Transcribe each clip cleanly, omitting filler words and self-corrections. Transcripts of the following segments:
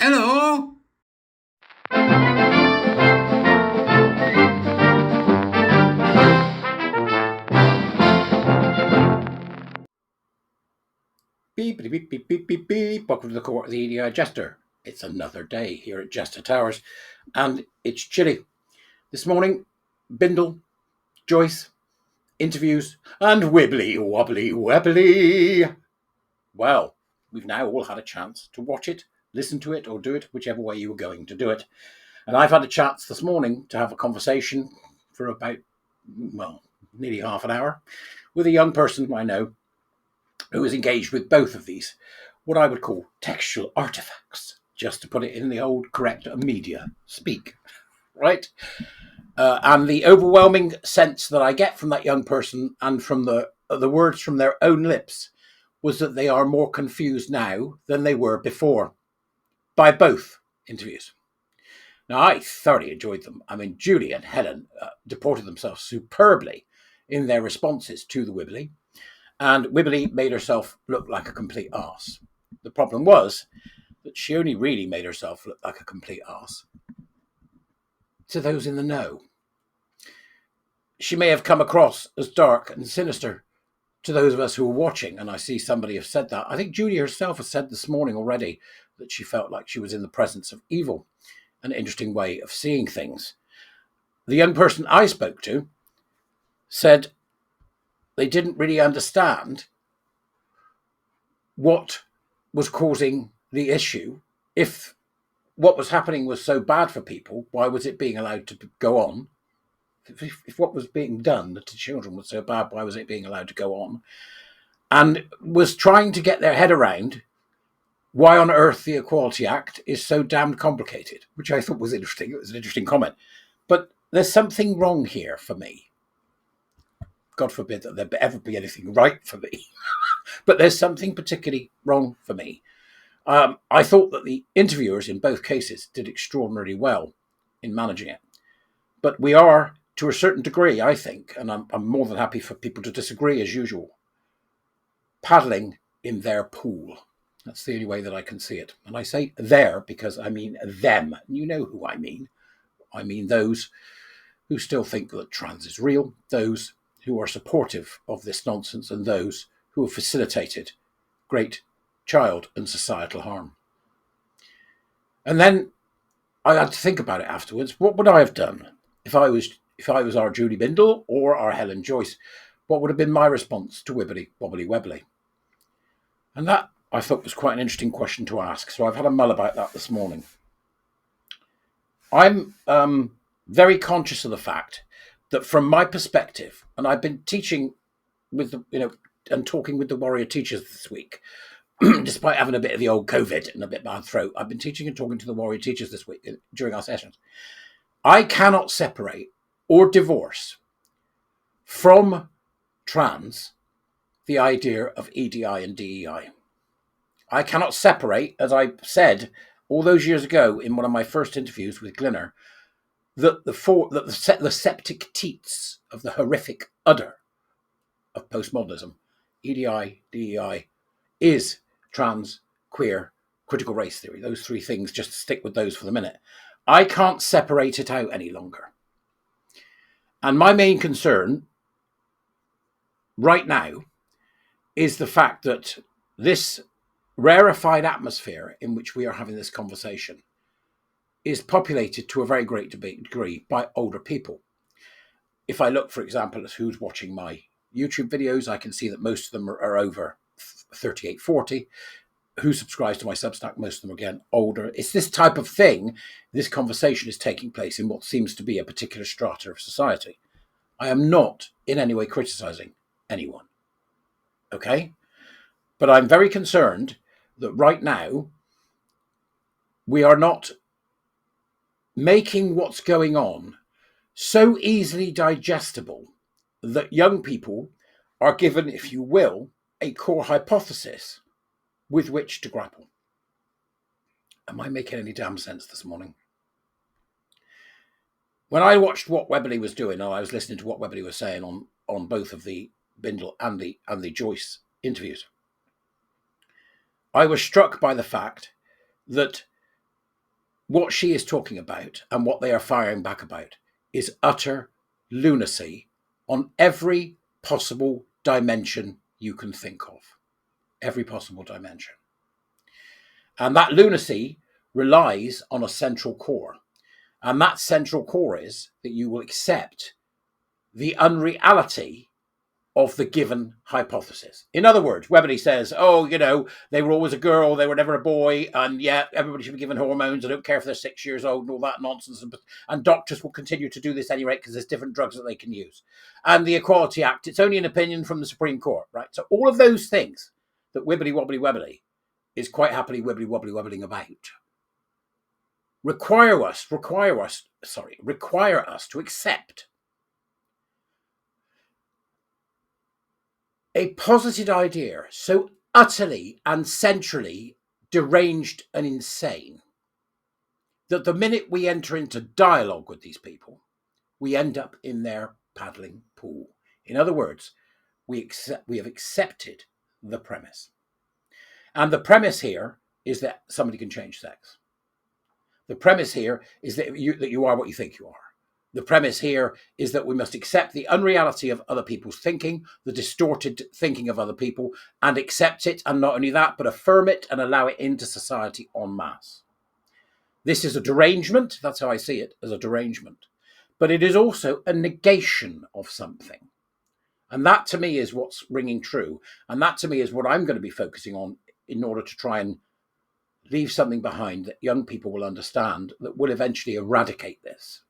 Hello. Beep, beep, beep, beep, beep, beep, beep. Welcome to the court of the Edijester. It's another day here at Jester Towers, and it's chilly. This morning, Bindel, Joyce, interviews, and wibbly wobbly wobbly. Well, we've now all had a chance to watch it, listen to it, or do it whichever way you were going to do it. And I've had a chance this morning to have a conversation for about, nearly half an hour with a young person I know who is engaged with both of these, what I would call textual artifacts, just to put it in the old correct media speak, right? And the overwhelming sense that I get from that young person and from the words from their own lips was that they are more confused now than they were before by both interviews. Now, I thoroughly enjoyed them. I mean, Julie and Helen deported themselves superbly in their responses to the Webberly. And Webberly made herself look like a complete arse. The problem was that she only really made herself look like a complete arse to those in the know. She may have come across as dark and sinister to those of us who were watching, and I see somebody have said that. I think Julie herself has said this morning already that she felt like she was in the presence of evil, an interesting way of seeing things. The young person I spoke to said they didn't really understand what was causing the issue. If what was happening was so bad for people, why was it being allowed to go on? If what was being done to children was so bad, why was it being allowed to go on? And was trying to get their head around why on earth the Equality Act is so damned complicated, which I thought was interesting. It was an interesting comment. But there's something wrong here for me. God forbid that there ever be anything right for me. But there's something particularly wrong for me. I thought that the interviewers in both cases did extraordinarily well in managing it. But we are, to a certain degree, I think, and I'm more than happy for people to disagree as usual, paddling in their pool. That's the only way that I can see it. And I say there because I mean them. You know who I mean. I mean those who still think that trans is real, those who are supportive of this nonsense, and those who have facilitated great child and societal harm. And then I had to think about it afterwards. What would I have done if I was our Julie Bindel or our Helen Joyce? What would have been my response to Wibbly Wobbly Webley? And that I thought was quite an interesting question to ask. So I've had a mull about that this morning. I'm very conscious of the fact that from my perspective, and I've been teaching with and talking with the warrior teachers this week, despite having a bit of the old COVID and a bit bad throat, I've been teaching and talking to the warrior teachers this week during our sessions. I cannot separate or divorce from trans the idea of EDI and DEI. I cannot separate, as I said all those years ago in one of my first interviews with Glinner, that the septic teats of the horrific udder of postmodernism, EDI, DEI, is trans, queer, critical race theory. Those three things, just stick with those for the minute. I can't separate it out any longer. And my main concern right now is the fact that this rarefied atmosphere in which we are having this conversation is populated to a very great degree by older people. If I look, for example, at who's watching my YouTube videos, I can see that most of them are over 38, 40. Who subscribes to my Substack, most of them are, again, older. It's this type of thing. This conversation is taking place in what seems to be a particular strata of society. I am not in any way criticizing anyone. Okay? But I'm very concerned that right now we are not making what's going on so easily digestible that young people are given, if you will, a core hypothesis with which to grapple. Am I making any damn sense this morning? When I watched what Webberly was doing, and I was listening to what Webberly was saying on both of the Bindel and the Joyce interviews, I was struck by the fact that what she is talking about and what they are firing back about is utter lunacy on every possible dimension you can think of. Every possible dimension. And that lunacy relies on a central core. And that central core is that you will accept the unreality of the given hypothesis. In other words, Webberly says, oh, they were always a girl, they were never a boy, and yeah, everybody should be given hormones. I don't care if they're 6 years old and all that nonsense. And doctors will continue to do this anyway because there's different drugs that they can use. And the Equality Act, it's only an opinion from the Supreme Court, right? So all of those things that Webberly is quite happily wobbling about require us to accept a posited idea so utterly and centrally deranged and insane that the minute we enter into dialogue with these people, we end up in their paddling pool. In other words, we have accepted the premise. And the premise here is that somebody can change sex. The premise here is that you are what you think you are. The premise here is that we must accept the unreality of other people's thinking, the distorted thinking of other people, and accept it, and not only that, but affirm it and allow it into society en masse. This is a derangement. That's how I see it, as a derangement. But it is also a negation of something. And that to me is what's ringing true. And that to me is what I'm going to be focusing on in order to try and leave something behind that young people will understand that will eventually eradicate this.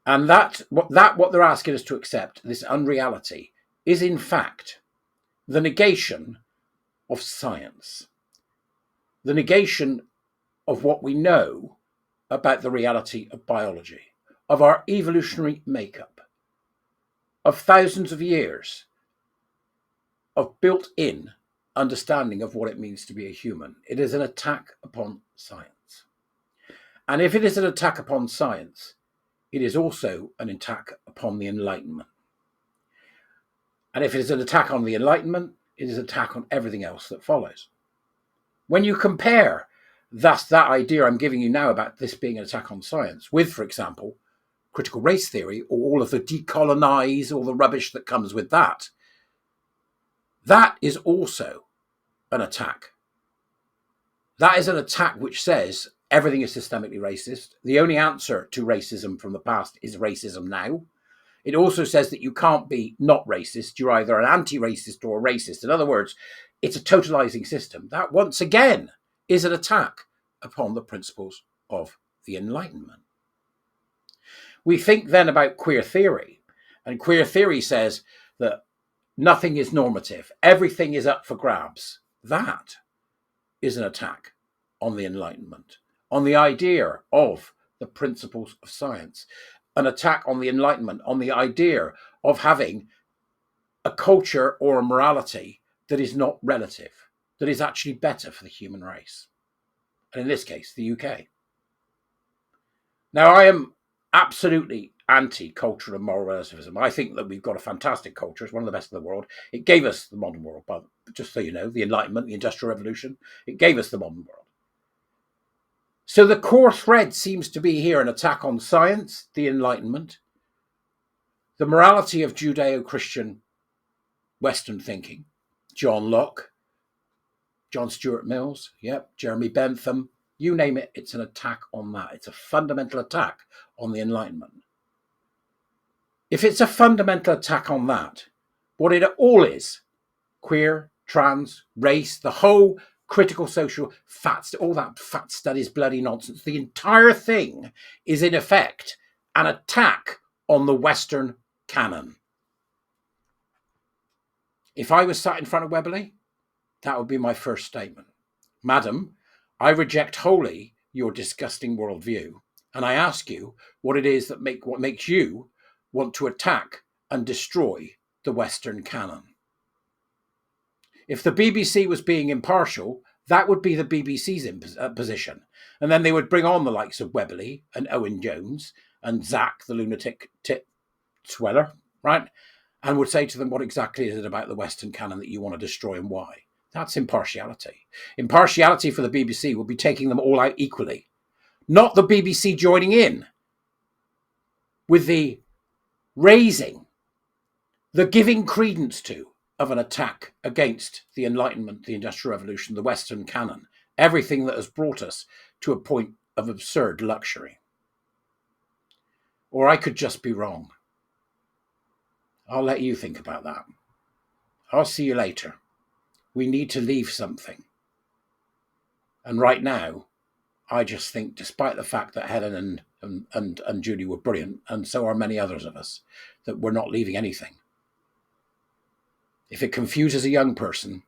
And what they're asking us to accept, this unreality, is in fact the negation of science, the negation of what we know about the reality of biology, of our evolutionary makeup, of thousands of years of built-in understanding of what it means to be a human. It is an attack upon science. And if it is an attack upon science, it is also an attack upon the Enlightenment. And if it is an attack on the Enlightenment, it is an attack on everything else that follows. When you compare that idea I'm giving you now about this being an attack on science with, for example, critical race theory or all of the decolonize, all the rubbish that comes with that, that is also an attack. That is an attack which says everything is systemically racist. The only answer to racism from the past is racism now. It also says that you can't be not racist. You're either an anti-racist or a racist. In other words, it's a totalizing system. That, once again, is an attack upon the principles of the Enlightenment. We think then about queer theory. And queer theory says that nothing is normative. Everything is up for grabs. That is an attack on the Enlightenment, on the idea of the principles of science, an attack on the Enlightenment, on the idea of having a culture or a morality that is not relative, that is actually better for the human race. And in this case, the UK. Now, I am absolutely anti-cultural and moral relativism. I think that we've got a fantastic culture. It's one of the best in the world. It gave us the modern world, but just so you know, the Enlightenment, the Industrial Revolution, it gave us the modern world. So the core thread seems to be here an attack on science, the Enlightenment, the morality of Judeo-Christian Western thinking, John Locke, John Stuart Mills, Jeremy Bentham, you name it, it's an attack on that. It's a fundamental attack on the Enlightenment. If it's a fundamental attack on that, what it all is, queer, trans, race, the whole critical social fats, all that fat studies, bloody nonsense, the entire thing is in effect an attack on the Western canon. If I was sat in front of Webberly, that would be my first statement. Madam, I reject wholly your disgusting worldview, and I ask you what it is that what makes you want to attack and destroy the Western canon. If the BBC was being impartial, that would be the BBC's position. And then they would bring on the likes of Webberly and Owen Jones and Zach, the lunatic tit sweller, right? And would say to them, what exactly is it about the Western canon that you want to destroy and why? That's impartiality. Impartiality for the BBC would be taking them all out equally, not the BBC joining in with the raising, the giving credence to of an attack against the Enlightenment, the Industrial Revolution, the Western canon, everything that has brought us to a point of absurd luxury. Or I could just be wrong. I'll let you think about that. I'll see you later. We need to leave something. And right now, I just think, despite the fact that Helen and Julie were brilliant, and so are many others of us, that we're not leaving anything. If it confuses a young person,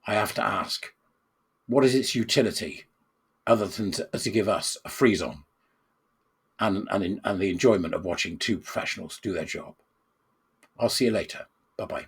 I have to ask, what is its utility other than to give us a freeze-on and the enjoyment of watching two professionals do their job? I'll see you later. Bye-bye.